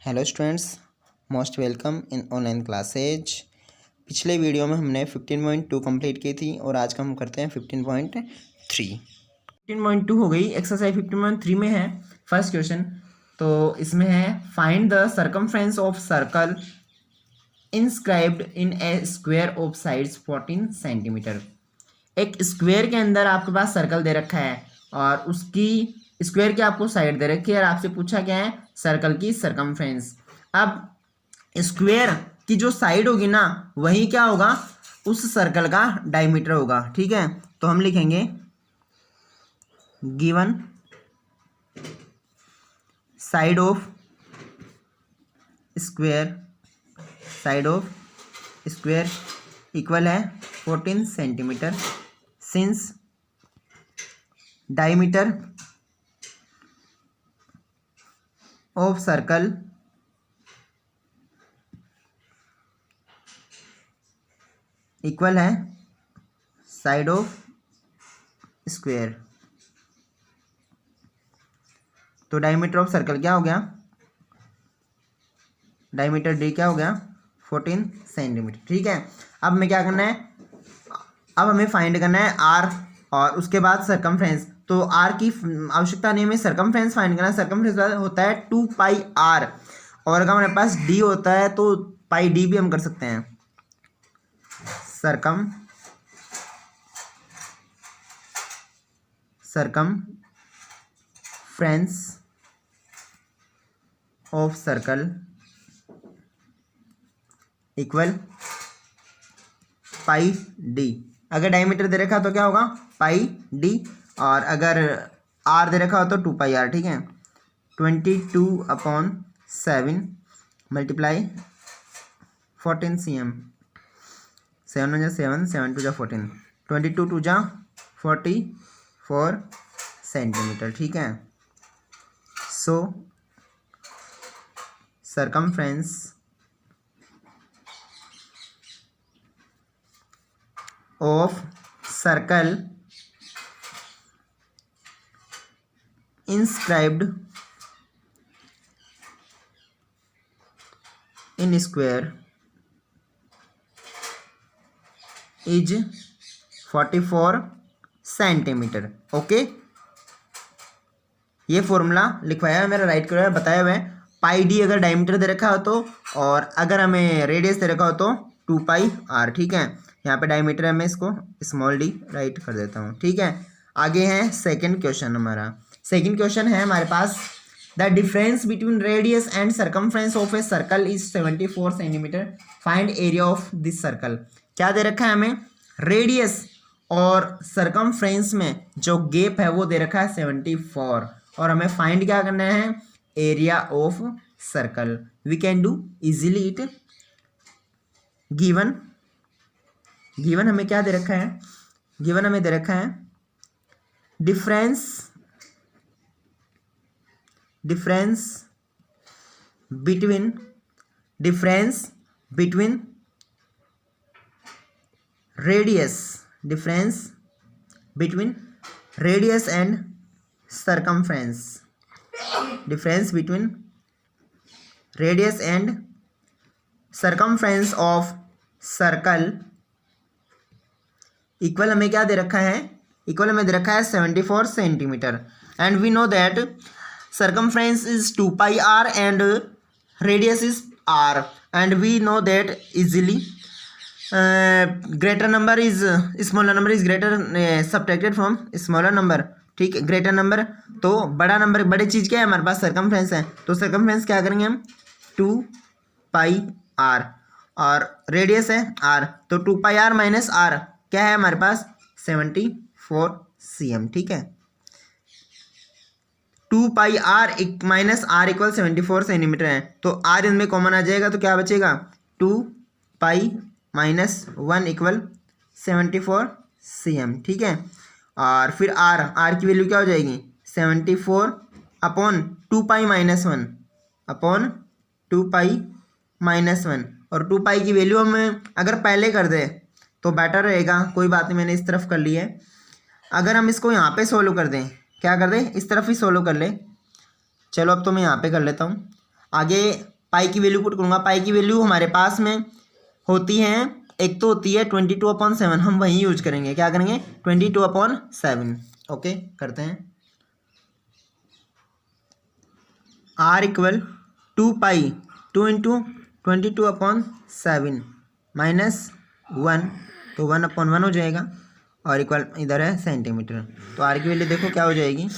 Hello students, most welcome in online classes. पिछले video में हमने 15.2 कंप्लीट की थी और आज का हम करते हैं 15.3। 15.2 हो गई। एक्सरसाइज 15.3 में है फर्स्ट क्वेश्चन। तो इसमें है find the circumference of circle inscribed in A square of sides 14 centimetre. एक स्क्वायर के अंदर आपके पास सर्कल दे रखा है और उसकी स्क्वायर की आपको साइड दे रखी है और आपसे पूछा क्या है, सर्कल की सरकमफ्रेंस। अब स्क्वायर की जो साइड होगी ना, वही क्या होगा, उस सर्कल का डायमीटर होगा। ठीक है, तो हम लिखेंगे given side of square equal है 14 centimetre since diameter of circle equal है साइड ऑफ स्क्वायर। तो डायमीटर ऑफ सर्कल क्या हो गया, डायमीटर डी क्या हो गया 14 सेंटीमीटर। ठीक है, अब हमें क्या करना है, अब हमें फाइंड करना है आर और उसके बाद सरकमफ्रेंस। तो आर की आवश्यकता नहीं, हमें सरकमफ्रेंस फाइंड करना है। सरकमफ्रेंस होता है 2 पाई आर और अगर हमारे पास डी होता है तो पाई डी भी हम कर सकते हैं। Circumference of circle equal pi D. अगर डायमीटर दे रखा तो क्या होगा, पाई डी, और अगर आर दे रखा हो तो 2 पाई आर। ठीक है, 22/7 मल्टीप्लाई 14 cm, 7 1 7, 7 2 14, 22 2 44 सेंटीमीटर। ठीक है, so circumference of circle inscribed in square is 44 centimetre. Okay, ये फॉर्मूला लिखवाया है मेरा, राइट करो, बताया हुआ है। पाई डी अगर डायमीटर दे रखा हो तो, और अगर हमें रेडियस दे रखा हो तो 2 पाई आर। ठीक है, यहाँ पे डायमीटर है, मैं इसको स्मॉल डी राइट कर देता हूँ। ठीक है, आगे है सेकंड क्वेश्चन। हमारा सेकंड क्वेश्चन है हमारे पास, the difference between radius and circumference of a circle is 74 centimetre, find area of this circle. क्या दे रखा है हमें, रेडियस और सरकमफ्रेंस में जो गैप है वो दे रखा है 74 और हमें फाइंड क्या करना है, area of circle. We can do easily it. Given हमें क्या दे रखा है, गिवन हमें दे रखा है difference between radius and circumference, difference between radius and circumference of circle equal हमें क्या दे रखा है, इक्वल हमें दे रखा है 74 centimetre. And we know that circumference is 2 pi r and radius is r, and we know that easily greater number is smaller number is greater subtracted from smaller number। ठीक है, ग्रेटर नंबर तो बड़ा number, बड़ी चीज़ क्या है हमारे पास, circumference है। तो सरकमफ्रेंस क्या करेंगे हम, 2 पाई आर और रेडियस है r, तो 2 पाई आर माइनस आर क्या है हमारे पास 74 cm। ठीक है, 2 pi r minus r equal 74 centimetre है, तो आर इनमें कॉमन आ जाएगा तो क्या बचेगा, 2 पाई माइनस 1 इक्वल 74 cm। ठीक है, और फिर आर की वैल्यू क्या हो जाएगी, 74 upon 2 pi minus 1 upon 2 pi minus 1, और 2 पाई की वैल्यू हम अगर पहले कर दे तो बेटर रहेगा। कोई बात नहीं, मैंने इस तरफ कर ली है। अगर हम इसको यहाँ पे सोल्व कर दें, क्या कर दें, इस तरफ ही सोल्व कर ले। चलो अब तो मैं यहाँ पे कर लेता हूँ। आगे पाई की वैल्यू पुट करूँगा। पाई की वैल्यू हमारे पास में होती है, एक तो होती है 22/7, हम वही यूज करेंगे। क्या करेंगे? 22/7। ओके, करते हैं। R equal 2 pi 2 into 22/7 minus 1, तो 1/1 हो जाएगा, और इक्वल इधर है सेंटीमीटर। तो आर की वैल्यू देखो क्या हो जाएगी,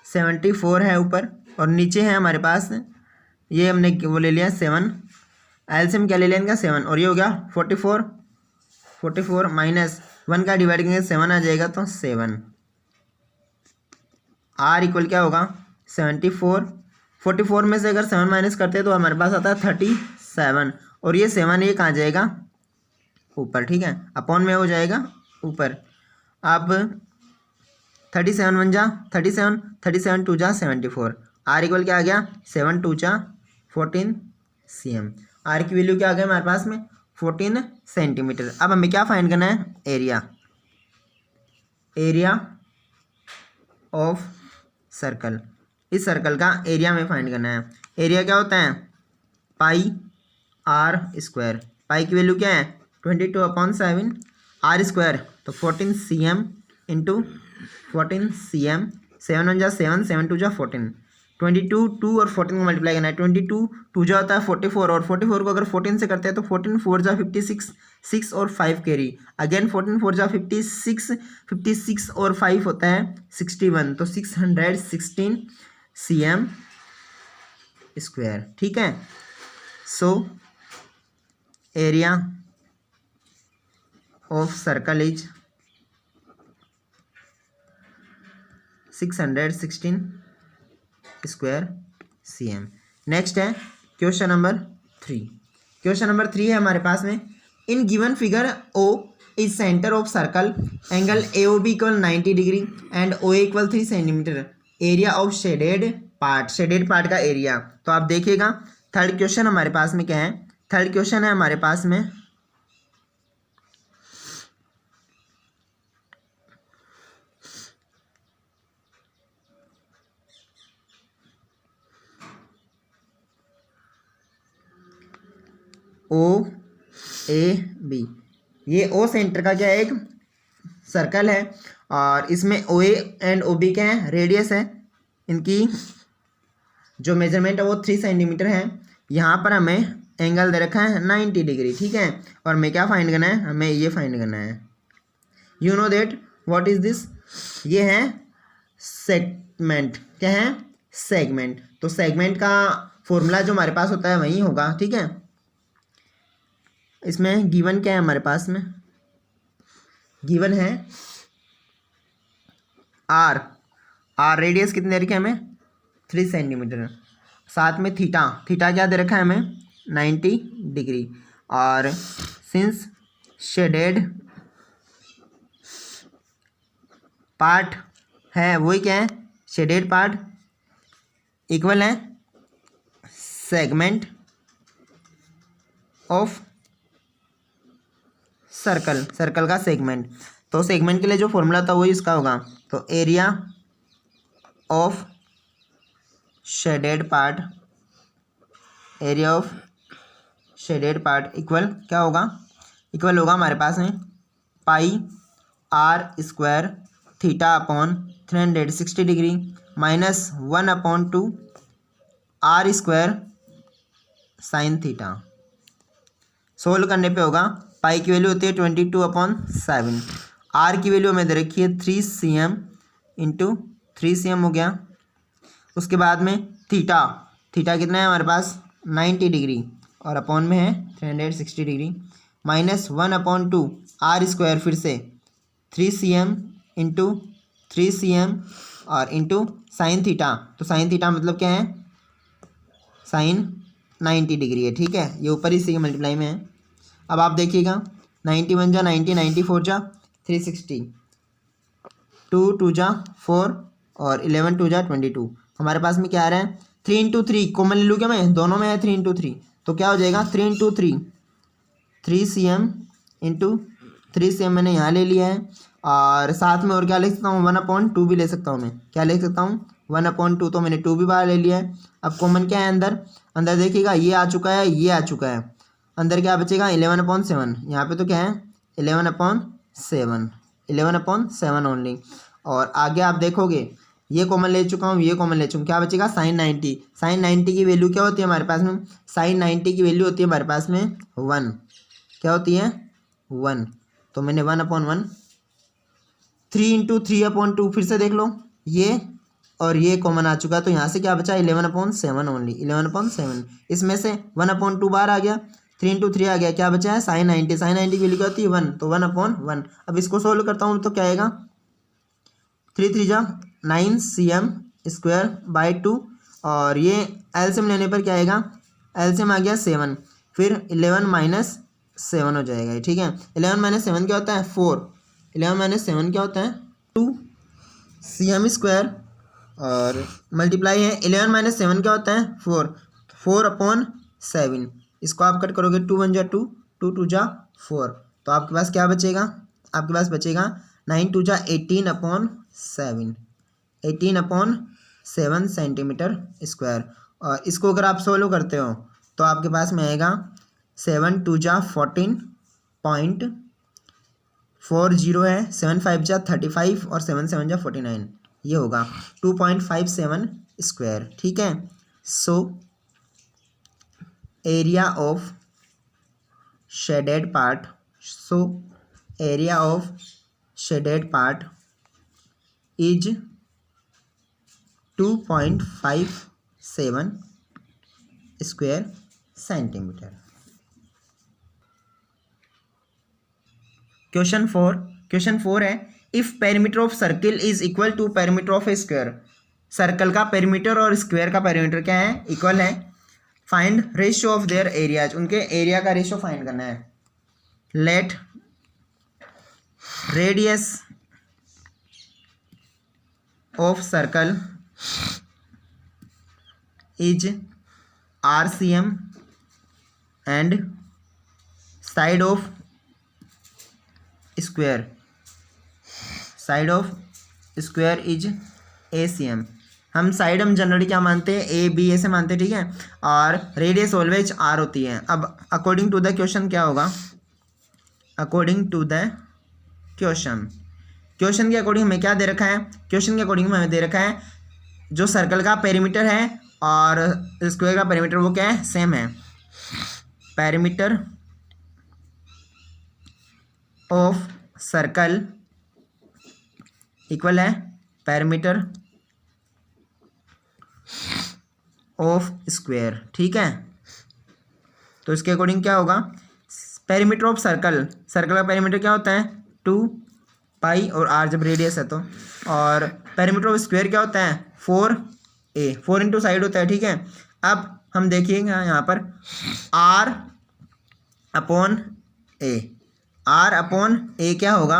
74 है ऊपर, और नीचे है हमारे पास, ये हमने वो ले लिया 7, एलसीएम क्या ले लिया इनका 7, और ये हो गया 44 माइनस 1 का डिवाइड करेंगे 7 आ जाएगा, तो 7। आर इक्वल क्या होगा 74, 44 में से अगर 7 माइनस करते हैं तो हमारे पास आता है 37, और ये 7 ये कहाँ जाएगा? ऊपर, ठीक है, अपॉन में हो जाएगा ऊपर। अब 37 1 जा 37, 37 2 जा 74। आर इक्वल क्या आ गया 7 2 जा 14 cm। आर की वैल्यू क्या आ गया हमारे पास में 14 सेंटीमीटर। अब हमें क्या फाइंड करना है? Area of circle. इस सर्कल का एरिया में फाइंड करना है। एरिया क्या होता है? पाई आर स्क्वायर। पाई की वैल्यू क्या है 22/7, आर स्क्वायर तो 14 cm इंटू 14 cm, 7 1 जा 7, 7 2 जा 14, 22 2 और 14 को मल्टीप्लाई करना है। 22 2 जा होता है 44, और 44 को अगर 14 से करते हैं तो 14 4 जा 56, 6 और 5 कैरी, अगेन 14 4 जा 56, 56 और 5 होता है 61, तो 616 cm स्क्वायर, ठीक है। So area of circle is 616 square cm। Next है क्वेश्चन नंबर 3। क्वेश्चन नंबर 3 है हमारे पास में, in given figure O is centre of circle, angle AOB equal 90 degree and OA equal 3 centimetre, area of shaded part. Shaded part का area, तो आप देखिएगा third question हमारे पास में क्या है। थर्ड क्वेश्चन है हमारे पास में OAB। ये O सेंटर का क्या है? एक सर्कल है, और इसमें OA एंड OB क्या है? रेडियस है। इनकी जो मेजरमेंट है वो 3 सेंटीमीटर है। यहाँ पर हमें एंगल दे रखा है 90 डिग्री, ठीक है। और हमें क्या फाइंड करना है? हमें ये फाइंड करना है। You know that what is this? ये है सेगमेंट। क्या है? सेगमेंट। तो सेगमेंट का फॉर्मूला जो हमारे पास होता है वही होगा, ठीक है। इसमें गिवन क्या है हमारे पास में? गिवन है आर रेडियस कितने दे रखे हमें? 3 सेंटीमीटर। साथ में थीटा क्या दे रखा है हमें? 90 डिग्री। और सिंस शेडेड पार्ट है, वही क्या है? शेडेड पार्ट इक्वल है सेगमेंट ऑफ सर्कल का सेगमेंट। तो सेगमेंट के लिए जो फॉर्मूला था वही इसका होगा। तो area of shaded part equal क्या होगा? इक्वल होगा हमारे पास में pi r square theta upon 360 degree minus 1/2 r square sine theta. Solve करने पे होगा, पाई की वैल्यू होती है 22/7, आर की वैल्यू हमें दे रखी है 3 cm इंटू 3 cm हो गया। उसके बाद में थीटा कितना है हमारे पास? 90 डिग्री, और अपॉन में है 360 डिग्री, माइनस 1/2 आर स्क्वायर, फिर से 3 cm इंटू 3 cm और इंटू साइन थीटा। तो साइन थीटा मतलब क्या है? साइन 90 डिग्री है, ठीक है। ये ऊपर इसी के मल्टीप्लाई में है। अब आप देखिएगा 90 1 जा 90, 90 4 जा 360, 2 2 जा 4 और 11 2 जा 22। हमारे पास में क्या आ रहा है? 3 इंटू 3 कॉमन ले लूँ क्या मैं? दोनों में है 3 इंटू 3, तो क्या हो जाएगा? 3 इंटू 3 3 cm इंटू 3 cm मैंने यहाँ ले लिया है, और साथ में और क्या ले सकता हूँ? 1/2 भी ले सकता हूँ मैं। क्या ले सकता हूँ? 1/2 तो मैंने 2 भी बाहर ले लिया है। अब कॉमन क्या है अंदर, अंदर देखिएगा ये आ चुका है, ये आ चुका है, अंदर क्या बचेगा 11/7। यहाँ पे तो क्या है 11/7, 11/7 ओनली। और आगे आप देखोगे ये कॉमन ले चुका हूँ, ये कॉमन ले चुका हूँ, क्या बचेगा sin 90। sin 90 की वैल्यू क्या होती है हमारे पास में, sin 90 की वैल्यू होती है हमारे पास में 1। क्या होती है 1, तो मैंने 1/1। 3 × 3/2 फिर से देख लो, ये और ये कॉमन आ चुका है, तो यहाँ से क्या बचा 11/7 ओनली, 11/7। इसमें से 1/2 बाहर आ गया, 3 × 3 आ गया, क्या बचा है sin 90। sin 90 की वैल्यू क्या होती है 1, तो 1/1। अब इसको सोल्व करता हूँ तो क्या आएगा 3 3 जा 9 cm²/2, और ये एलसीएम लेने पर क्या आएगा, एलसीएम आ गया 7, फिर 11 - 7 हो जाएगा, ठीक है। 11 - 7 क्या होता है 4, 11 - 7 क्या होता है 2 cm², और मल्टीप्लाई है 11 - 7 क्या होता है 4, 4/7। इसको आप कट करोगे 2 × 1 = 2, 2 × 2 = 4, तो आपके पास क्या बचेगा, आपके पास बचेगा 9 × 2 = 18/7, 18/7 cm²। और इसको अगर आप सोल्व करते हो तो आपके पास में आएगा 7 × 2 = 14.40 है, 7 × 5 = 35 और 7 × 7 = 49, ये होगा 2.57², ठीक है। So area of shaded part, area of shaded part is 2.57² cm। Question 4 है, if perimeter of circle is equal to perimeter of a square. Circle का पेरीमीटर और स्क्वायर का पेरीमीटर क्या है, इक्वल है। Find ratio of their areas, उनके area का ratio find करना है। Let radius of circle is RCM and side of square is ACM। हम साइड हम जनरली क्या मानते हैं AB ऐसे मानते हैं, ठीक है, और रेडियस ऑलवेज R होती है। अब अकॉर्डिंग टू द क्वेश्चन क्या होगा, अकॉर्डिंग टू द क्वेश्चन के अकॉर्डिंग हमें क्या दे रखा है, क्वेश्चन के अकॉर्डिंग हमें दे रखा है जो सर्कल का पेरीमीटर है और स्क्वायर का पेरीमीटर वो क्या है, सेम है। पेरीमीटर ऑफ सर्कल इक्वल है पेरीमीटर ऑफ स्क्वायर, ठीक है। तो इसके अकॉर्डिंग क्या होगा, पेरीमीटर ऑफ सर्कल का पेरीमीटर क्या होता है 2π और r जब रेडियस है तो, और पेरीमीटर ऑफ स्क्वायर क्या होता है 4a, 4 इंटू साइड होता है, ठीक है। अब हम देखिएगा यहाँ पर r/a क्या होगा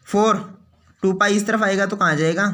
4, 2π इस तरफ आएगा तो कहाँ जाएगा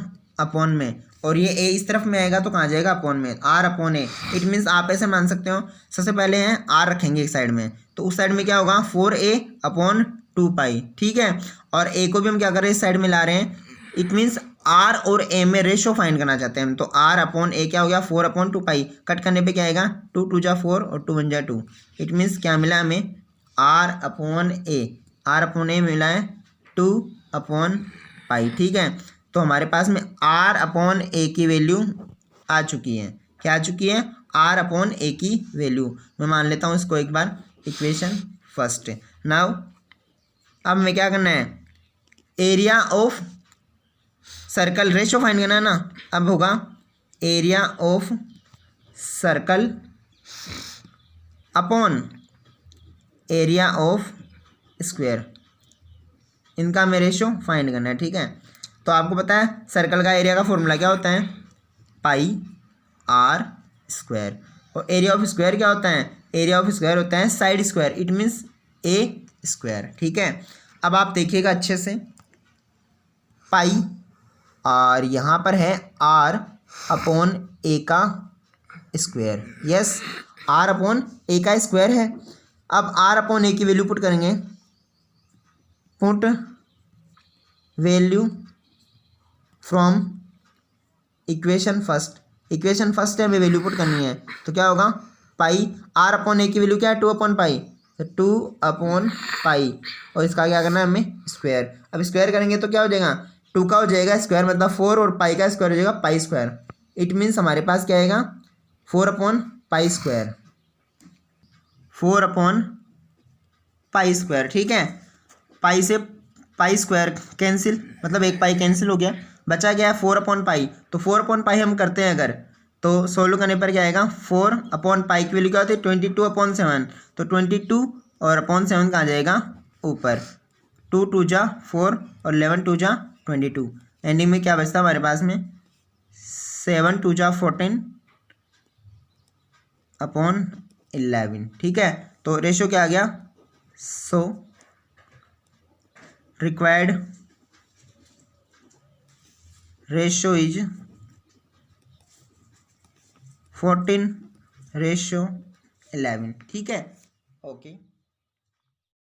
अपॉन में, और ये a इस तरफ में आएगा तो कहाँ जाएगा अपॉन में, r/a। इट मीन्स आप ऐसे मान सकते हो, सबसे पहले हैं r रखेंगे एक साइड में, तो उस साइड में क्या होगा 4a/2π, ठीक है। और a को भी हम क्या कर रहे हैं इस साइड में ला रहे हैं, इट मीन्स r और a में रेशियो फाइंड करना चाहते हैं हम, तो r/a क्या हो गया 4/2π, कट करने पे क्या आएगा 2 × 2 = 4 और 2 × 1 = 2। इट मीन्स क्या मिला हमें r/a मिला है 2/π, ठीक है। तो हमारे पास में r/a की वैल्यू आ चुकी है, क्या आ चुकी है r/a की वैल्यू। मैं मान लेता हूँ इसको एक बार, इक्वेशन फर्स्ट। नाउ अब हमें क्या करना है, area of circle ratio find करना है ना। अब होगा area of circle upon area of square, इनका हमें रेशियो फाइंड करना है, ठीक है। तो आपको पता है सर्कल का एरिया का फॉर्मूला क्या होता है πr², और एरिया ऑफ स्क्वायर क्या होता है, एरिया ऑफ स्क्वायर होता है side square, it means a², ठीक है। अब आप देखिएगा अच्छे से, पाई और यहाँ पर है r/a का स्क्वायर, यस r/a का स्क्वायर है। अब r/a की वैल्यू पुट करेंगे, put value from equation first है, हमें वैल्यू पुट करनी है, तो क्या होगा पाई आर अपॉन ए की वैल्यू क्या है 2/पाई, तो 2/पाई, और इसका क्या करना है हमें स्क्वायर। अब स्क्वायर करेंगे तो क्या हो जाएगा 2 का हो जाएगा स्क्वायर मतलब 4 और पाई का स्क्वायर हो जाएगा पाई स्क्वायर। इट मीन्स हमारे पास क्या आएगा 4/पाई स्क्वायर, 4/पाई स्क्वायर। ठीक है, पाई से पाई स्क्वायर कैंसिल मतलब एक पाई कैंसिल हो गया, बचा गया 4/पाई। तो 4/पाई हम करते हैं अगर तो सोल्व करने पर क्या आएगा 4/पाई की वैल्यू क्या होती है 22/7, तो 22 और /7 कहाँ जाएगा ऊपर, 2 2 जा 4 और 11 2 जा 22, एंडिंग में क्या बचता है हमारे पास में 7 2 जा 14/11। ठीक है, तो रेशियो क्या आ गया, सो रिक्वायर्ड रेशियो इज 14/11। ठीक है, ओके।